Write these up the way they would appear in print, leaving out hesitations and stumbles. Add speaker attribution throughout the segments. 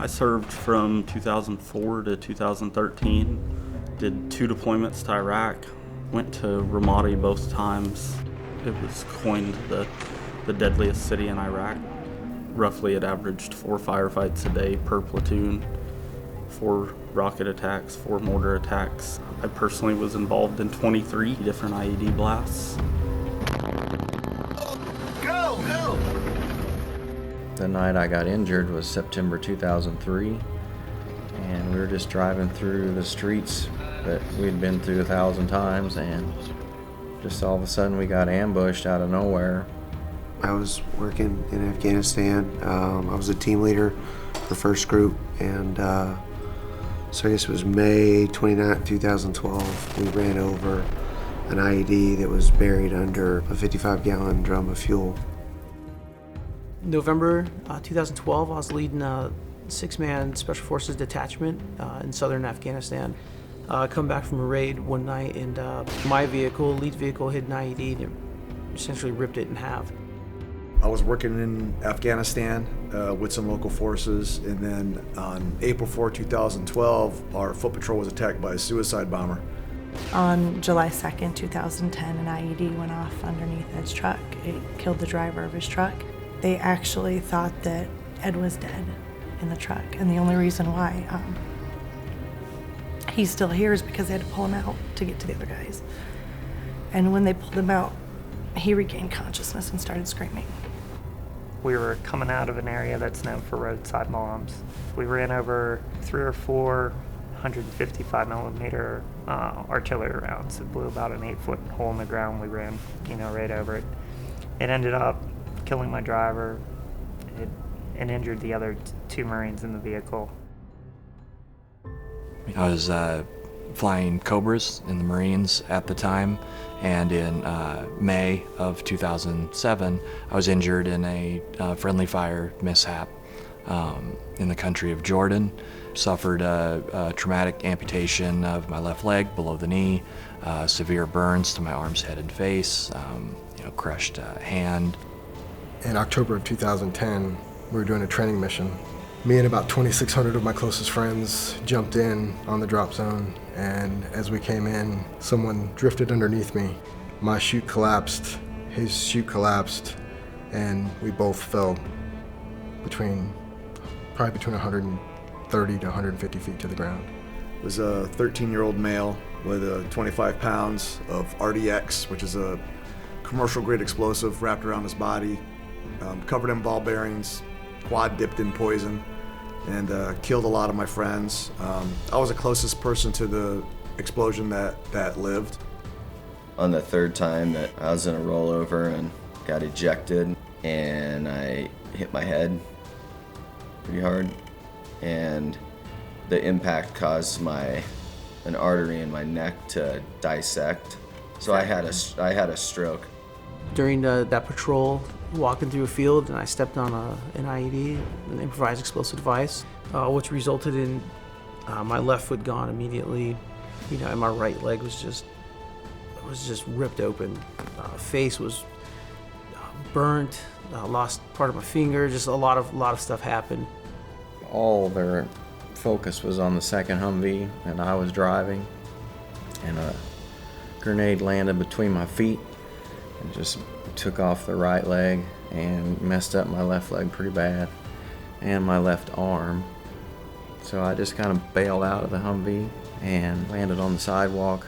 Speaker 1: I served from 2004 to 2013, did 2 deployments to Iraq, went to Ramadi both times. It was coined the deadliest city in Iraq. Roughly it averaged 4 firefights a day per platoon, 4 rocket attacks, 4 mortar attacks. I personally was involved in 23 different IED blasts.
Speaker 2: Go!
Speaker 3: The night I got injured was September 2003, and we were just driving through the streets that we'd been through 1,000 times, and just all of a sudden we got ambushed out of nowhere.
Speaker 4: I was working in Afghanistan. I was a team leader for first group, and so I guess it was May 29, 2012. We ran over an IED that was buried under a 55-gallon drum of fuel.
Speaker 5: November 2012, I was leading a 6-man Special Forces detachment in southern Afghanistan. I come back from a raid one night, and my vehicle, lead vehicle, hit an IED that essentially ripped it in half.
Speaker 6: I was working in Afghanistan with some local forces, and then on April 4, 2012, our foot patrol was attacked by a suicide bomber.
Speaker 7: On July 2nd, 2010, an IED went off underneath Ed's truck. It killed the driver of his truck. They actually thought that Ed was dead in the truck, and the only reason why he's still here is because they had to pull him out to get to the other guys. And when they pulled him out, he regained consciousness and started screaming.
Speaker 8: We were coming out of an area that's known for roadside bombs. We ran over 3 or 4 155 millimeter artillery rounds. It blew about an 8-foot hole in the ground. We ran, right over it. It ended up killing my driver and injured the other 2 Marines in the vehicle.
Speaker 9: I was flying Cobras in the Marines at the time, and in May of 2007, I was injured in a friendly fire mishap in the country of Jordan. Suffered a traumatic amputation of my left leg below the knee, severe burns to my arms, head, and face, crushed hand.
Speaker 10: In October of 2010, we were doing a training mission. Me and about 2,600 of my closest friends jumped in on the drop zone, and as we came in, someone drifted underneath me. My chute collapsed, his chute collapsed, and we both fell probably between 130 to 150 feet to the ground.
Speaker 6: It was a 13-year-old male with 25 pounds of RDX, which is a commercial-grade explosive wrapped around his body, covered in ball bearings, quad dipped in poison, and killed a lot of my friends. I was the closest person to the explosion that lived.
Speaker 3: On the 3rd time that I was in a rollover and got ejected, and I hit my head pretty hard, and the impact caused an artery in my neck to dissect. So I had a stroke.
Speaker 5: During that patrol, walking through a field, and I stepped on an IED, an improvised explosive device, which resulted in my left foot gone immediately, and my right leg was just ripped open. Face was burnt, lost part of my finger, just a lot of stuff happened.
Speaker 3: All their focus was on the second Humvee, and I was driving, and a grenade landed between my feet and just took off the right leg and messed up my left leg pretty bad, and my left arm. So I just kind of bailed out of the Humvee and landed on the sidewalk.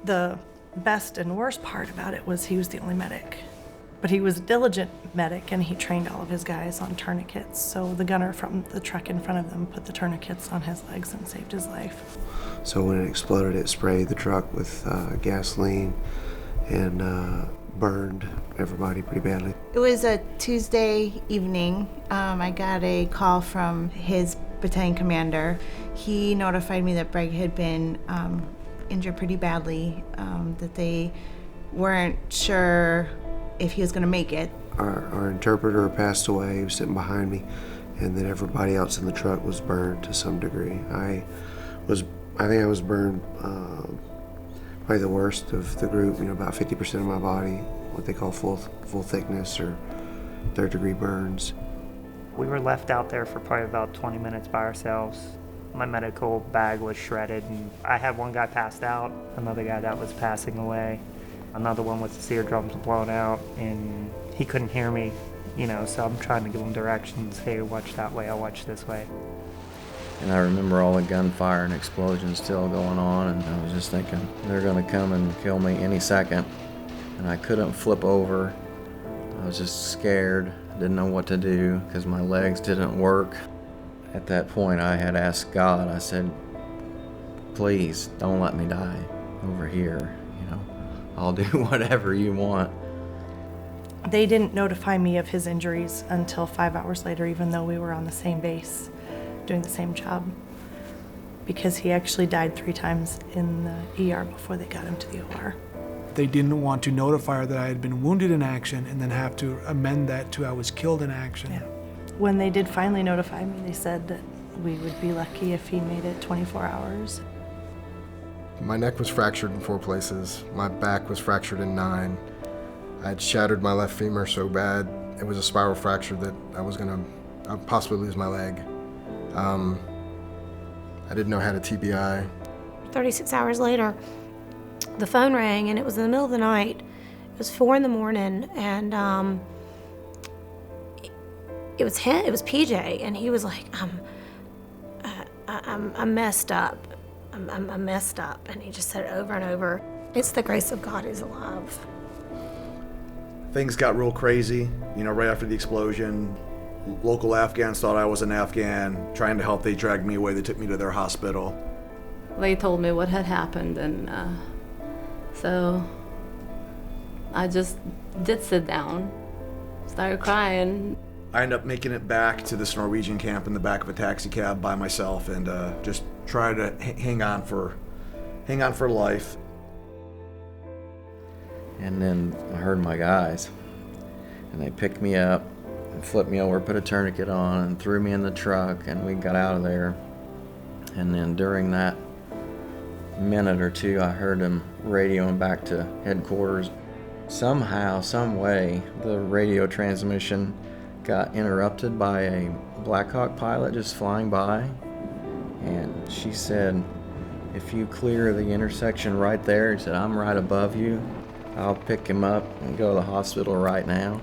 Speaker 7: The best and worst part about it was he was the only medic. But he was a diligent medic, and he trained all of his guys on tourniquets. So the gunner from the truck in front of them put the tourniquets on his legs and saved his life.
Speaker 4: So when it exploded, it sprayed the truck with gasoline and burned everybody pretty badly.
Speaker 2: It was a Tuesday evening. I got a call from his battalion commander. He notified me that Bragg had been injured pretty badly, that they weren't sure if he was going to make it.
Speaker 4: Our interpreter passed away. He was sitting behind me, and then everybody else in the truck was burned to some degree. I think I was burned probably the worst of the group. About 50% of my body, what they call full thickness or 3rd-degree burns.
Speaker 8: We were left out there for probably about 20 minutes by ourselves. My medical bag was shredded, and I had one guy passed out, another guy that was passing away, another one with his eardrums blown out, and he couldn't hear me, so I'm trying to give him directions. Hey, watch that way, I'll watch this way.
Speaker 3: And I remember all the gunfire and explosions still going on, and I was just thinking, they're gonna come and kill me any second. And I couldn't flip over. I was just scared, didn't know what to do because my legs didn't work. At that point, I had asked God, I said, please don't let me die over here. I'll do whatever you want.
Speaker 7: They didn't notify me of his injuries until 5 hours later, even though we were on the same base, doing the same job, because he actually died 3 times in the ER before they got him to the OR.
Speaker 11: They didn't want to notify her that I had been wounded in action and then have to amend that to I was killed in action.
Speaker 7: Yeah. When they did finally notify me, they said that we would be lucky if he made it 24 hours.
Speaker 10: My neck was fractured in 4 places. My back was fractured in 9. I had shattered my left femur so bad, it was a spiral fracture that I'd possibly lose my leg. I didn't know I had a TBI.
Speaker 12: 36 hours later, the phone rang, and it was in the middle of the night. It was 4 in the morning, and it was him. It was PJ, and he was like, "I'm messed up. I'm messed up," and he just said it over and over. It's the grace of God who's alive.
Speaker 6: Things got real crazy, right after the explosion. Local Afghans thought I was an Afghan. Trying to help, they dragged me away. They took me to their hospital.
Speaker 13: They told me what had happened, and so I just did sit down, started crying.
Speaker 6: I ended up making it back to this Norwegian camp in the back of a taxi cab by myself, and just try to hang on for life.
Speaker 3: And then I heard my guys, and they picked me up and flipped me over, put a tourniquet on, and threw me in the truck, and we got out of there. And then during that minute or two, I heard them radioing back to headquarters. Somehow, some way, the radio transmission got interrupted by a Black Hawk pilot just flying by, and she said, "If you clear the intersection right there," he said, "I'm right above you. I'll pick him up and go to the hospital right now."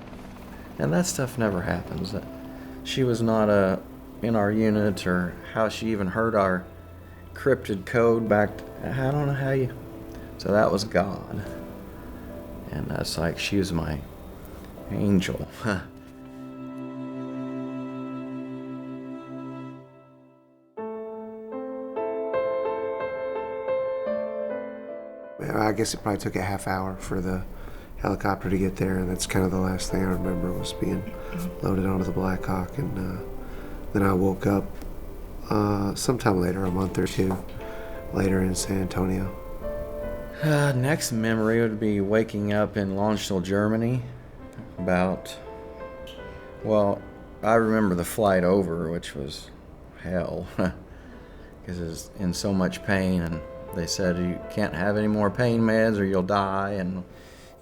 Speaker 3: And that stuff never happens. She was not in our unit, or how she even heard our cryptid code back. I don't know how you. So that was God, and that's like she was my angel.
Speaker 4: I guess it probably took a half hour for the helicopter to get there, and that's kind of the last thing I remember was being loaded onto the Black Hawk. And then I woke up sometime later, a month or 2 later, in San Antonio.
Speaker 3: Next memory would be waking up in Landstuhl, Germany. I remember the flight over, which was hell, because I was in so much pain, and they said you can't have any more pain meds or you'll die. And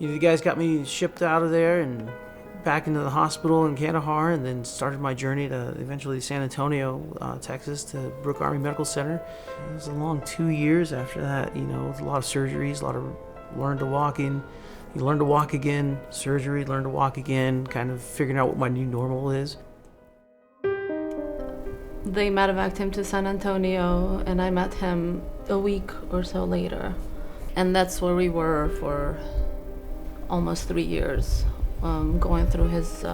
Speaker 5: the guys got me shipped out of there and back into the hospital in Kandahar, and then started my journey to eventually San Antonio, Texas, to Brooke Army Medical Center. It was a long 2 years after that, with a lot of surgeries, a lot of learn to walk again, surgery, learn to walk again, kind of figuring out what my new normal is.
Speaker 13: They medevaced him to San Antonio, and I met him a week or so later. And that's where we were for almost 3 years, going through his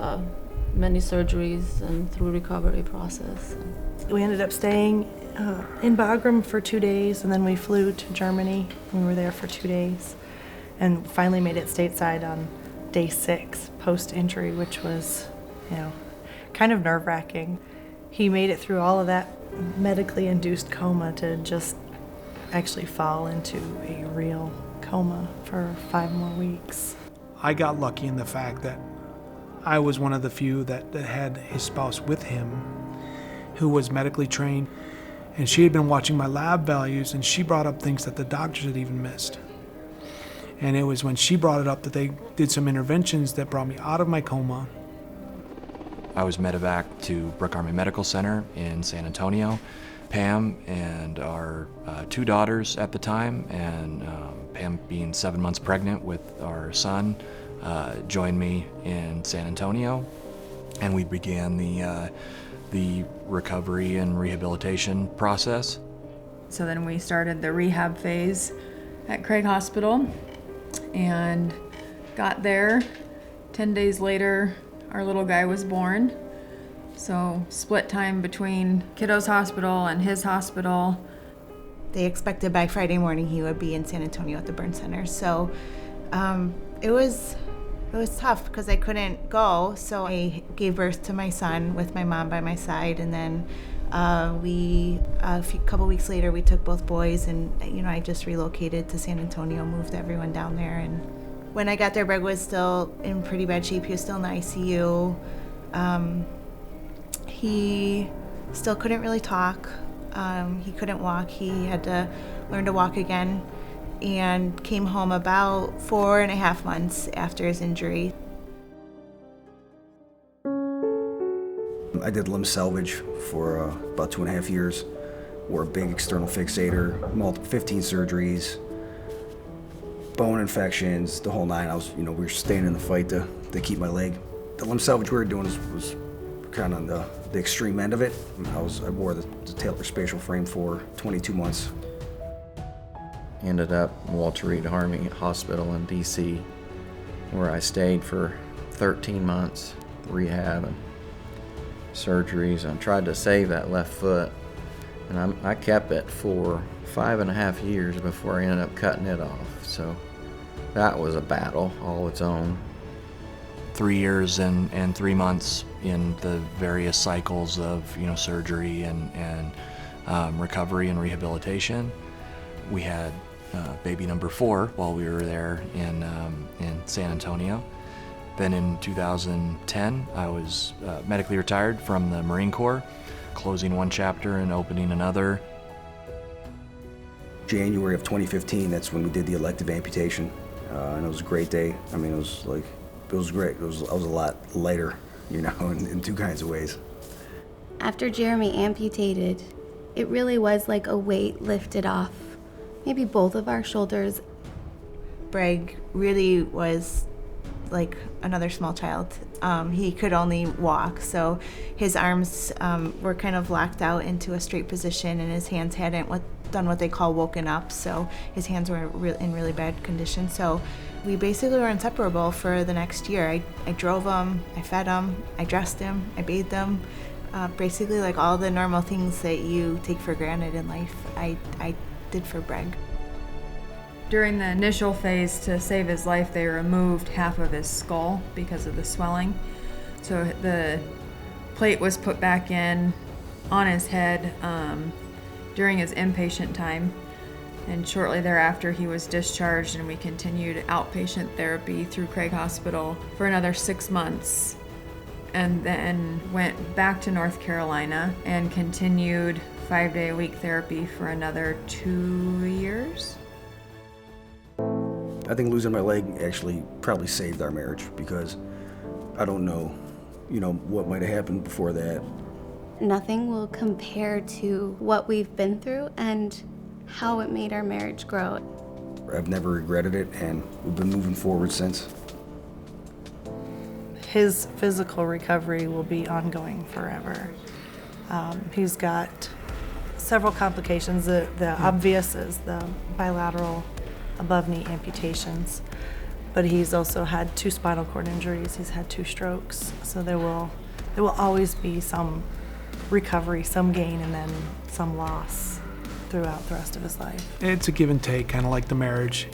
Speaker 13: many surgeries and through recovery process.
Speaker 7: We ended up staying in Bagram for 2 days, and then we flew to Germany. We were there for 2 days, and finally made it stateside on day 6 post-injury, which was, kind of nerve-wracking. He made it through all of that medically induced coma to just actually fall into a real coma for 5 more weeks.
Speaker 11: I got lucky in the fact that I was one of the few that had his spouse with him, who was medically trained, and she had been watching my lab values, and she brought up things that the doctors had even missed. And it was when she brought it up that they did some interventions that brought me out of my coma
Speaker 9: I was medevaced to Brooke Army Medical Center in San Antonio. Pam and our 2 daughters at the time, and Pam being 7 months pregnant with our son, joined me in San Antonio, and we began the recovery and rehabilitation process.
Speaker 14: So then we started the rehab phase at Craig Hospital and got there. 10 days later, our little guy was born. So split time between kiddo's hospital and his hospital.
Speaker 2: They expected by Friday morning he would be in San Antonio at the burn center. So it was tough because I couldn't go. So I gave birth to my son with my mom by my side, and then couple weeks later we took both boys, and I just relocated to San Antonio, moved everyone down there. And when I got there, Greg was still in pretty bad shape. He was still in the ICU. He still couldn't really talk. He couldn't walk. He had to learn to walk again, and came home about 4.5 months after his injury.
Speaker 15: I did limb salvage for about 2.5 years. Wore a big external fixator, 15 surgeries, bone infections, the whole nine. We were staying in the fight to keep my leg. The limb salvage we were doing was kind of on the extreme end of it. I wore the Taylor spatial frame for 22 months.
Speaker 3: Ended up in Walter Reed Army Hospital in DC, where I stayed for 13 months, rehab and surgeries. I tried to save that left foot, and I kept it for 5.5 years before I ended up cutting it off. So that was a battle all its own.
Speaker 9: 3 years and 3 months in the various cycles of surgery and recovery and rehabilitation. We had baby number 4 while we were there in San Antonio. Then in 2010, I was medically retired from the Marine Corps, closing one chapter and opening another.
Speaker 15: January of 2015, that's when we did the elective amputation, and it was a great day. I mean, it was great. I was a lot lighter, in 2 kinds of ways.
Speaker 16: After Jeremy amputated, it really was like a weight lifted off maybe both of our shoulders.
Speaker 2: Breg really was like another small child. He could only walk, so his arms were kind of locked out into a straight position, and his hands hadn't done what they call woken up, so his hands were in really bad condition. So we basically were inseparable for the next year. I drove him, I fed him, I dressed him, I bathed him. Basically like all the normal things that you take for granted in life, I did for Breg.
Speaker 14: During the initial phase to save his life, they removed half of his skull because of the swelling. So the plate was put back in on his head during his inpatient time. And shortly thereafter, he was discharged, and we continued outpatient therapy through Craig Hospital for another 6 months. And then went back to North Carolina and continued 5-day-a-week therapy for another 2 years.
Speaker 15: I think losing my leg actually probably saved our marriage, because I don't know, what might have happened before that.
Speaker 16: Nothing will compare to what we've been through and how it made our marriage grow.
Speaker 15: I've never regretted it, and we've been moving forward since.
Speaker 7: His physical recovery will be ongoing forever. He's got several complications. The obvious is the bilateral above knee amputations, but he's also had 2 spinal cord injuries. He's had 2 strokes, so there will always be some recovery, some gain, and then some loss throughout the rest of his life.
Speaker 11: It's a give and take, kind of like the marriage.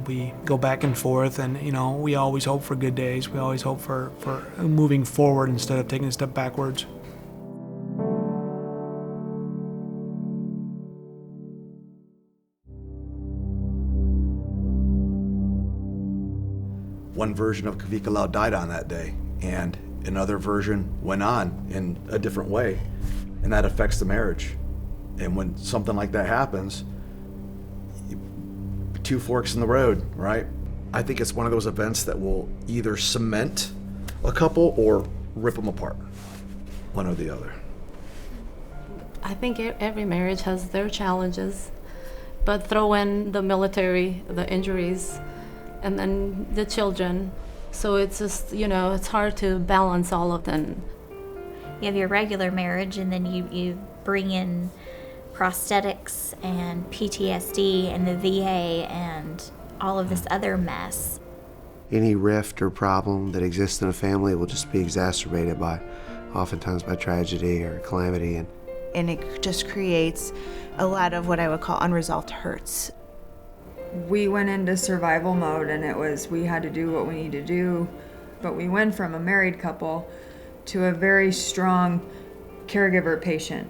Speaker 11: We go back and forth, and we always hope for good days. We always hope for moving forward instead of taking a step backwards.
Speaker 6: One version of Kavika Lau died on that day, and another version went on in a different way, and that affects the marriage. And when something like that happens, 2 forks in the road, right? I think it's one of those events that will either cement a couple or rip them apart. one or the other?
Speaker 13: I think every marriage has their challenges, but throw in the military, the injuries, and then the children. So it's just, it's hard to balance all of them.
Speaker 17: You have your regular marriage, and then you bring in prosthetics and PTSD and the VA and all of this other mess.
Speaker 4: Any rift or problem that exists in a family will just be exacerbated oftentimes by tragedy or calamity.
Speaker 2: And it just creates a lot of what I would call unresolved hurts.
Speaker 14: We went into survival mode, and we had to do what we need to do, but we went from a married couple to a very strong caregiver-patient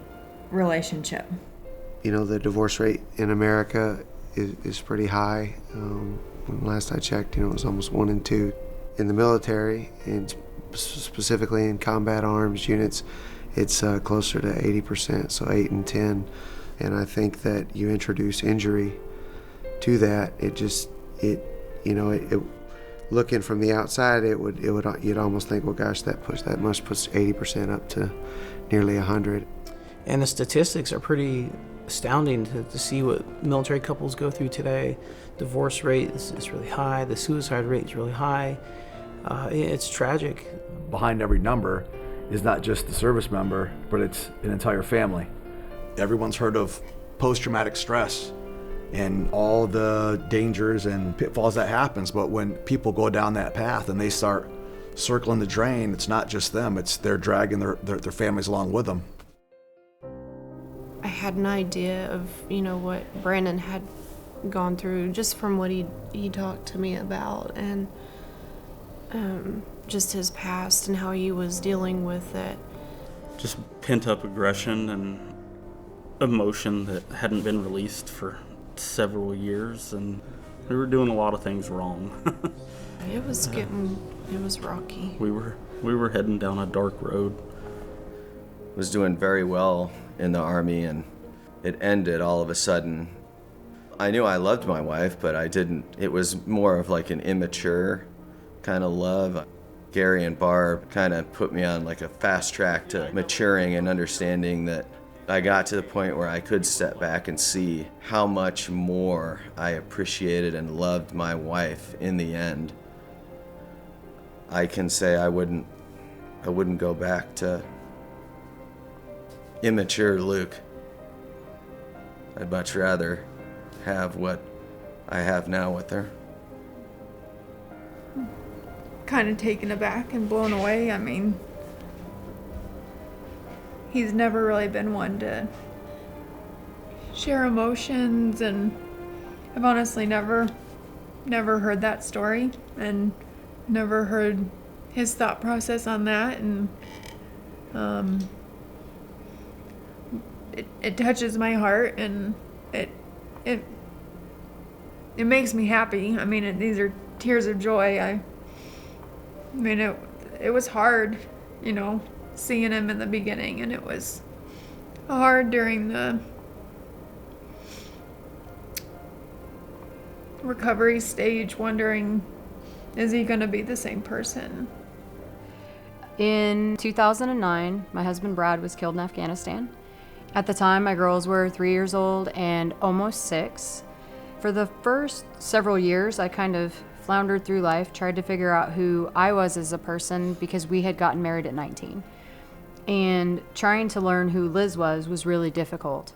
Speaker 14: relationship.
Speaker 4: The divorce rate in America is pretty high. Last I checked, it was almost 1 in 2. In the military, and specifically in combat arms units, it's closer to 80%, so 8 in 10. And I think that you introduce injury to that, looking from the outside, you'd almost think, well, gosh, that must push 80% up to nearly 100.
Speaker 5: And the statistics are pretty astounding to see what military couples go through today. Divorce rate is really high. The suicide rate is really high. It's tragic.
Speaker 6: Behind every number is not just the service member, but it's an entire family. Everyone's heard of post-traumatic stress and all the dangers and pitfalls that happens, but when people go down that path and they start circling the drain, it's not just them, they're dragging their families along with them.
Speaker 18: I had an idea of, what Brandon had gone through just from what he talked to me about, and just his past and how he was dealing with it.
Speaker 1: Just pent-up aggression and emotion that hadn't been released for several years, and we were doing a lot of things wrong.
Speaker 18: It was rocky.
Speaker 1: We were heading down a dark road.
Speaker 3: Was doing very well in the Army, and it ended all of a sudden. I knew I loved my wife, but I didn't. It was more of like an immature kind of love. Gary and Barb kind of put me on like a fast track to maturing and understanding that I got to the point where I could step back and see how much more I appreciated and loved my wife in the end. I can say I wouldn't go back to immature Luke. I'd much rather have what I have now with her.
Speaker 14: Kind of taken aback and blown away. I mean, he's never really been one to share emotions, and I've honestly never heard that story and never heard his thought process on that, and it touches my heart, and it makes me happy. I mean, these are tears of joy. I mean, it was hard, seeing him in the beginning, and it was hard during the recovery stage, wondering, is he going to be the same person?
Speaker 19: In 2009, my husband Brad was killed in Afghanistan. At the time, my girls were 3 years old and almost 6. For the first several years, I kind of floundered through life, tried to figure out who I was as a person because we had gotten married at 19. And trying to learn who Liz was really difficult.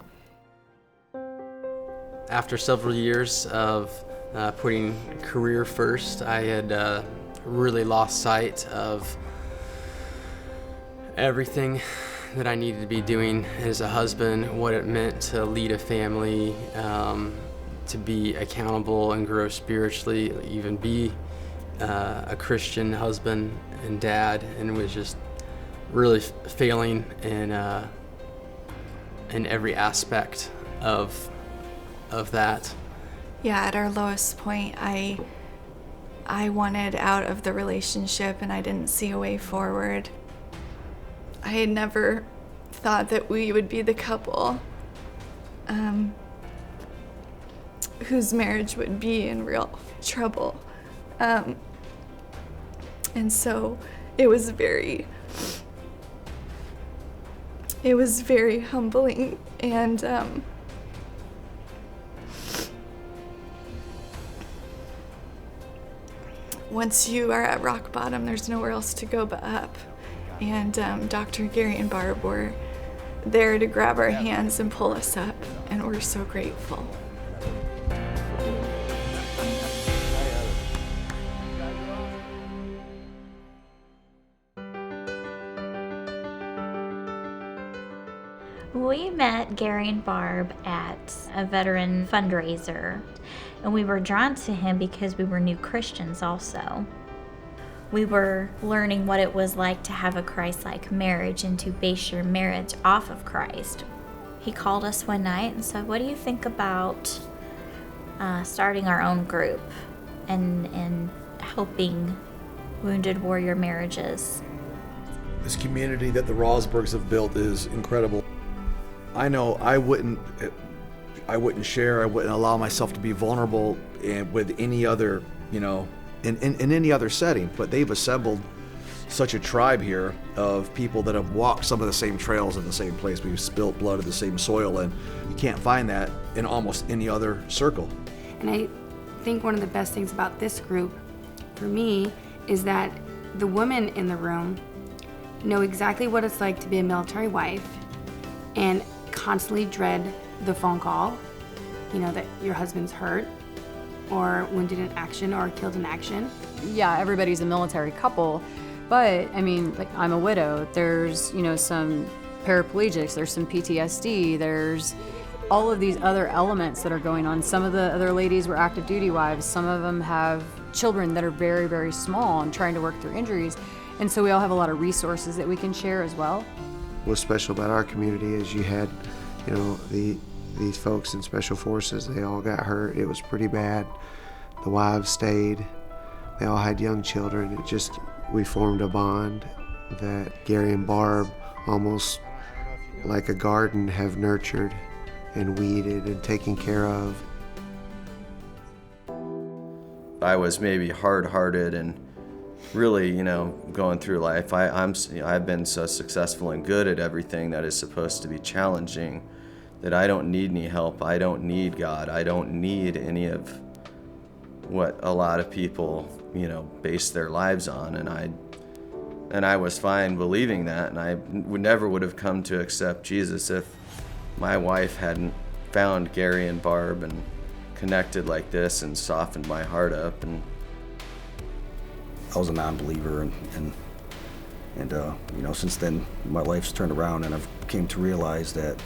Speaker 20: After several years of putting career first, I had really lost sight of everything that I needed to be doing as a husband, what it meant to lead a family, to be accountable and grow spiritually, even be a Christian husband and dad, and was just really failing in every aspect of that.
Speaker 21: Yeah, at our lowest point, I wanted out of the relationship, and I didn't see a way forward. I had never thought that we would be the couple whose marriage would be in real trouble. And so it was very It was very humbling, and once you are at rock bottom, there's nowhere else to go but up. And Dr. Gary and Barb were there to grab our hands and pull us up, and we're so grateful.
Speaker 17: We met Gary and Barb at a veteran fundraiser, and we were drawn to him because we were new Christians also. We were learning what it was like to have a Christ-like marriage and to base your marriage off of Christ. He called us one night and said, "What do you think about starting our own group and helping wounded warrior marriages?"
Speaker 6: This community that the Rosbergs have built is incredible. I know I wouldn't share, I wouldn't allow myself to be vulnerable with any other, in any other setting, but they've assembled such a tribe here of people that have walked some of the same trails in the same place. We've spilt blood of the same soil, and you can't find that in almost any other circle.
Speaker 8: And I think one of the best things about this group, for me, is that the women in the room know exactly what it's like to be a military wife and constantly dread the phone call, that your husband's hurt or wounded in action or killed in action.
Speaker 19: Yeah, everybody's a military couple, but I mean, like, I'm a widow. There's, some paraplegics, there's some PTSD, there's all of these other elements that are going on. Some of the other ladies were active duty wives. Some of them have children that are very, very small and trying to work through injuries. And so we all have a lot of resources that we can share as well.
Speaker 4: What's special about our community is you had, these folks in Special Forces, they all got hurt. It was pretty bad. The wives stayed. They all had young children. We formed a bond that Gary and Barb, almost like a garden, have nurtured and weeded and taken care of.
Speaker 3: I was maybe hard-hearted and really, going through life. I've been so successful and good at everything that is supposed to be challenging that I don't need any help. I don't need God. I don't need any of what a lot of people, base their lives on. And I was fine believing that, and I never would have come to accept Jesus if my wife hadn't found Gary and Barb and connected like this and softened my heart up. And
Speaker 15: I was a non-believer, and since then my life's turned around, and I've came to realize that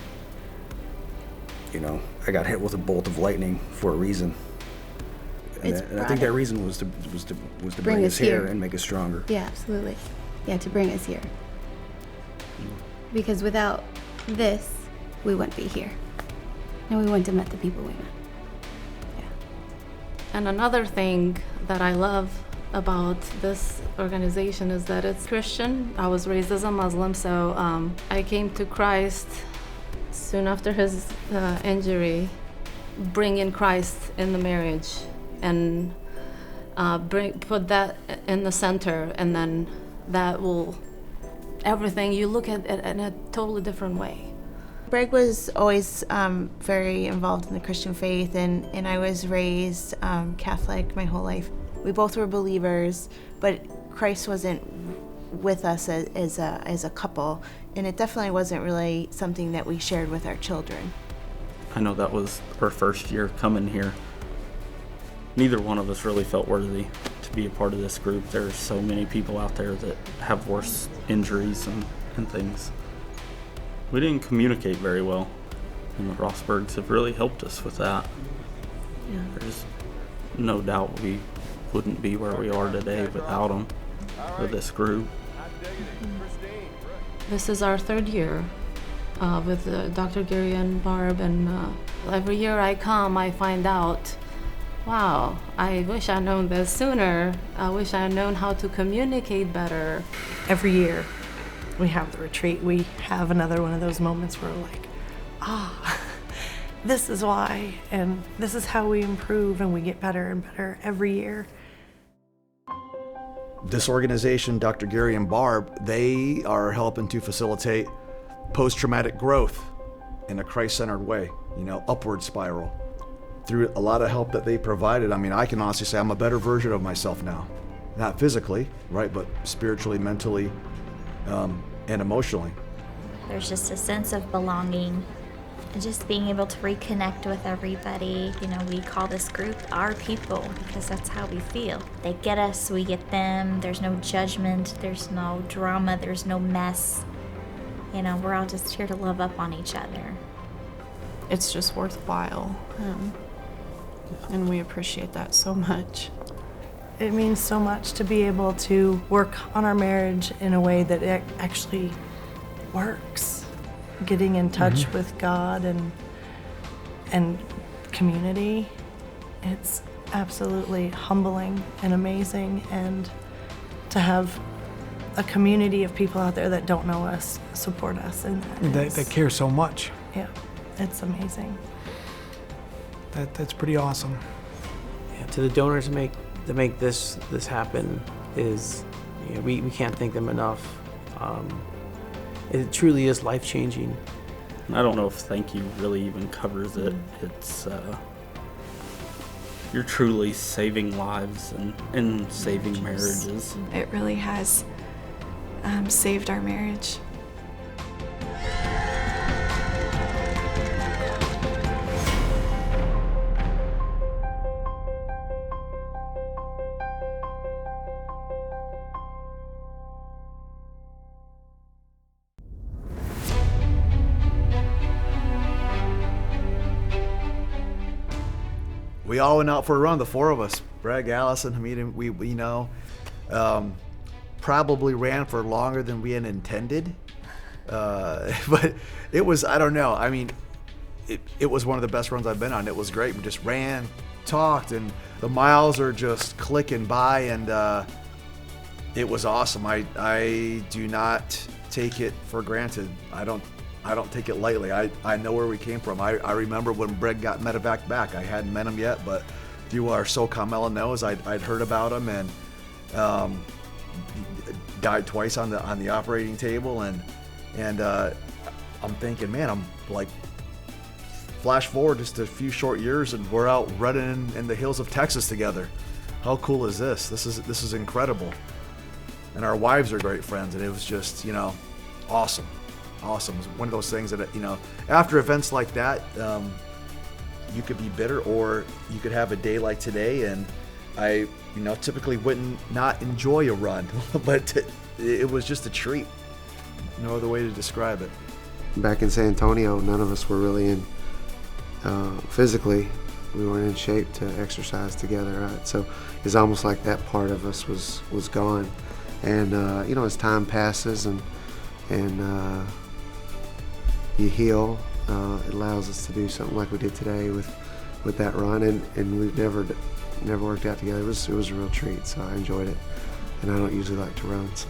Speaker 15: I got hit with a bolt of lightning for a reason, and I think that reason was to bring us here and make us stronger.
Speaker 16: Yeah, absolutely. Yeah, to bring us here. Because without this, we wouldn't be here, and we wouldn't have met the people we met.
Speaker 13: And another thing that I love about this organization is that it's Christian. I was raised as a Muslim, so I came to Christ soon after his injury, bringing Christ in the marriage and put that in the center, and then that will, everything, you look at it in a totally different way.
Speaker 2: Greg was always very involved in the Christian faith, and I was raised Catholic my whole life. We both were believers, but Christ wasn't with us as a couple, and it definitely wasn't really something that we shared with our children.
Speaker 1: I know that was our first year coming here. Neither one of us really felt worthy to be a part of this group. There's so many people out there that have worse injuries and things. We didn't communicate very well, and the Rosbergs have really helped us with that.
Speaker 2: Yeah.
Speaker 1: There's no doubt we wouldn't be where we are today without them, or this group.
Speaker 13: This is our third year with Dr. Gary and Barb, and every year I come, I find out, wow, I wish I'd known this sooner. I wish I'd known how to communicate better.
Speaker 7: Every year we have the retreat, we have another one of those moments where we're like, this is why, and this is how we improve, and we get better and better every year.
Speaker 6: This organization, Dr. Gary and Barb, they are helping to facilitate post-traumatic growth in a Christ-centered way, upward spiral. Through a lot of help that they provided, I can honestly say I'm a better version of myself now. Not physically, right, but spiritually, mentally, and emotionally.
Speaker 17: There's just a sense of belonging and just being able to reconnect with everybody. We call this group our people because that's how we feel. They get us, we get them. There's no judgment, there's no drama, there's no mess. We're all just here to love up on each other.
Speaker 18: It's just worthwhile. And we appreciate that so much.
Speaker 7: It means so much to be able to work on our marriage in a way that it actually works. Getting in touch with God and community. It's absolutely humbling and amazing, and to have a community of people out there that don't know us support us in that.
Speaker 11: That care so much.
Speaker 7: Yeah, it's amazing.
Speaker 11: That's pretty awesome.
Speaker 5: Yeah, to the donors to make this happen is, we can't thank them enough. It truly is life-changing.
Speaker 1: I don't know if thank you really even covers it. It's you're truly saving lives and saving marriages.
Speaker 21: It really has saved our marriage.
Speaker 6: We all went out for a run, the four of us. Greg, Allison, Hamid, we probably ran for longer than we had intended. But it was, I don't know. It was one of the best runs I've been on. It was great. We just ran, talked, and the miles are just clicking by, and it was awesome. I do not take it for granted. I don't take it lightly. I know where we came from. I remember when Breg got medevac back. I hadn't met him yet, but through our SoCal Knows, I'd heard about him, and died twice on the operating table, and I'm thinking, man, I'm like, flash forward just a few short years, and we're out running in the hills of Texas together. How cool is this? This is incredible. And our wives are great friends, and it was just, awesome. Awesome. It was one of those things that, after events like that, you could be bitter, or you could have a day like today, and I, typically wouldn't not enjoy a run, but it was just a treat. No other way to describe it.
Speaker 4: Back in San Antonio, none of us were really in, physically, we weren't in shape to exercise together, right? So it's almost like that part of us was gone. And, as time passes and you heal, it allows us to do something like we did today with that run, and we've never worked out together. It was a real treat, so I enjoyed it, and I don't usually like to run, so.